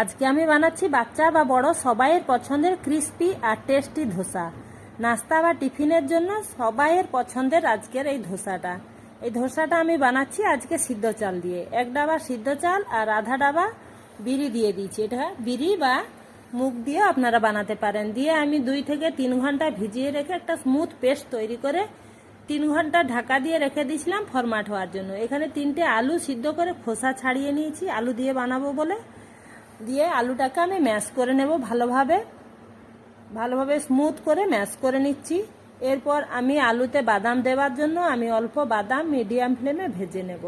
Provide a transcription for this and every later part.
আজকে আমি বানাচ্ছি বাচ্চা বা বড় সবাইয়ের পছন্দের ক্রিস্পি আর টেস্টি ধোসা। নাস্তা বা টিফিনের জন্য সবাইয়ের পছন্দের আজকের এই ধোসাটা। এই ধোসাটা আমি বানাচ্ছি আজকে সিদ্ধ চাল দিয়ে। 1 ডাবা সিদ্ধ চাল আর আধা ডাবা বিরি দিয়ে দিয়েছি। এটা বিরি বা মুগ দিয়ে আপনারা বানাতে পারেন। দিয়ে আমি 2 থেকে 3 ঘন্টা ভিজিয়ে রেখে একটা স্মুথ পেস্ট তৈরি করে 3 ঘন্টা ঢাকা দিয়ে রেখে দিয়েছিলাম ফরমাট হওয়ার জন্য। এখানে 3টে আলু সিদ্ধ করে খোসা ছাড়িয়ে নিয়েছি আলু দিয়ে বানাবো বলে। দিয়ে আলুটাকে আমি ম্যাশ করে নেব ভালোভাবে স্মুথ করে ম্যাশ করে নিচ্ছি। এরপর আমি আলুতে বাদাম দেওয়ার জন্য আমি অল্প বাদাম মিডিয়াম ফ্লেমে ভেজে নেব।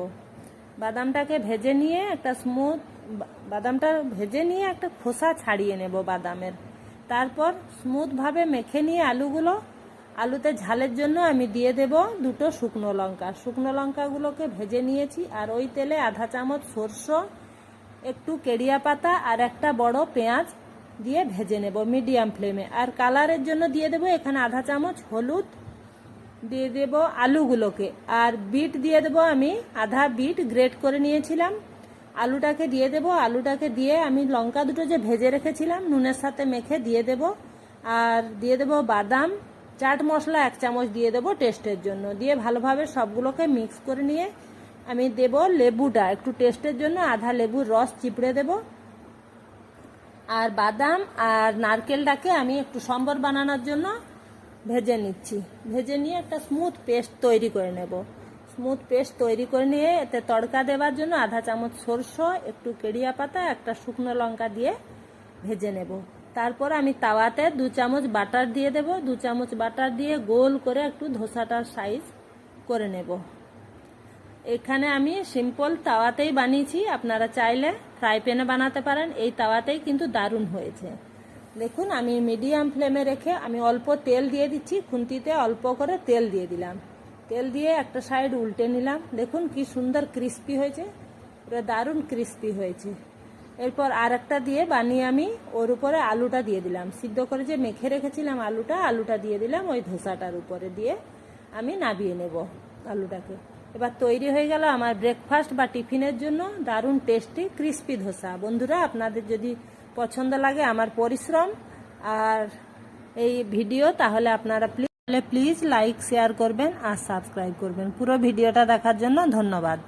বাদামটাকে ভেজে নিয়ে একটা খোসা ছাড়িয়ে নেব বাদামের। তারপর স্মুথভাবে মেখে নিয়ে আলুতে ঝালের জন্য আমি দিয়ে দেব 2টো শুকনো লঙ্কা। শুকনো লঙ্কাগুলোকে ভেজে নিয়েছি। আর ওই তেলে আধা চামচ সরষে, একটু কেড়িয়া পাতা আর একটা বড় পেঁয়াজ দিয়ে ভেজে নেব মিডিয়াম ফ্লেমে। আর কালারের জন্য দিয়ে দেব এখানে আধা চামচ হলুদ, দিয়ে দেব আলুগুলোকে। আর বিট দিয়ে দেব, আমি আধা বিট গ্রেট করে নিয়েছিলাম। আলুটাকে দিয়ে দেব। আলুটাকে দিয়ে আমি লঙ্কা দুটো যে ভেজে রেখেছিলাম নুনের সাথে মেখে দিয়ে দেব। আর দিয়ে দেব বাদাম, চাট মশলা 1 চামচ দিয়ে দেব টেস্টের জন্য। দিয়ে ভালোভাবে সবগুলোকে মিক্স করে নিয়ে আমি দেব লেবুটা একটু টেস্টের জন্য, আধা লেবুর রস চিপড়ে দেব। আর বাদাম আর নারকেলটাকে আমি একটু সম্বর বানানোর জন্য ভেজে নিচ্ছি। ভেজে নিয়ে একটা স্মুথ পেস্ট তৈরি করে নেব। স্মুথ পেস্ট তৈরি করে নিয়ে এতে তড়কা দেওয়ার জন্য আধা চামচ সরষে, একটু কেড়িয়া পাতা, একটা শুকনো লঙ্কা দিয়ে ভেজে নেব। তারপর আমি তাওয়াতে 2 চামচ বাটার দিয়ে দেব। 2 চামচ বাটার দিয়ে গোল করে একটু ধোসাটার সাইজ করে নেব। এখানে আমি সিম্পল তাওয়াতেই বানিয়েছি, আপনারা চাইলে ফ্রাই প্যানে বানাতে পারেন। এই তাওয়াতেই কিন্তু দারুণ হয়েছে। দেখুন আমি মিডিয়াম ফ্লেমে রেখে আমি অল্প তেল দিয়ে দিচ্ছি। খুন্তিতে অল্প করে তেল দিয়ে দিলাম। তেল দিয়ে একটা সাইড উল্টে নিলাম। দেখুন কি সুন্দর ক্রিস্পি হয়েছে, পুরো দারুণ ক্রিস্পি হয়েছে। এরপর আর একটা দিয়ে বানিয়ে আমি ওর উপরে আলুটা দিয়ে দিলাম। সিদ্ধ করে যে মেখে রেখেছিলাম আলুটা দিয়ে দিলাম ওই ধোসাটার উপরে, দিয়ে আমি নামিয়ে নেব আলুটাকে। এবার তৈরি হয়ে গেল আমার ব্রেকফাস্ট বা টিফিনের জন্য দারুণ টেস্টি ক্রিস্পি ধোসা। বন্ধুরা, আপনাদের যদি পছন্দ লাগে আমার পরিশ্রম আর এই ভিডিও, তাহলে আপনারা প্লিজ লাইক শেয়ার করবেন আর সাবস্ক্রাইব করবেন। পুরো ভিডিওটা দেখার জন্য ধন্যবাদ।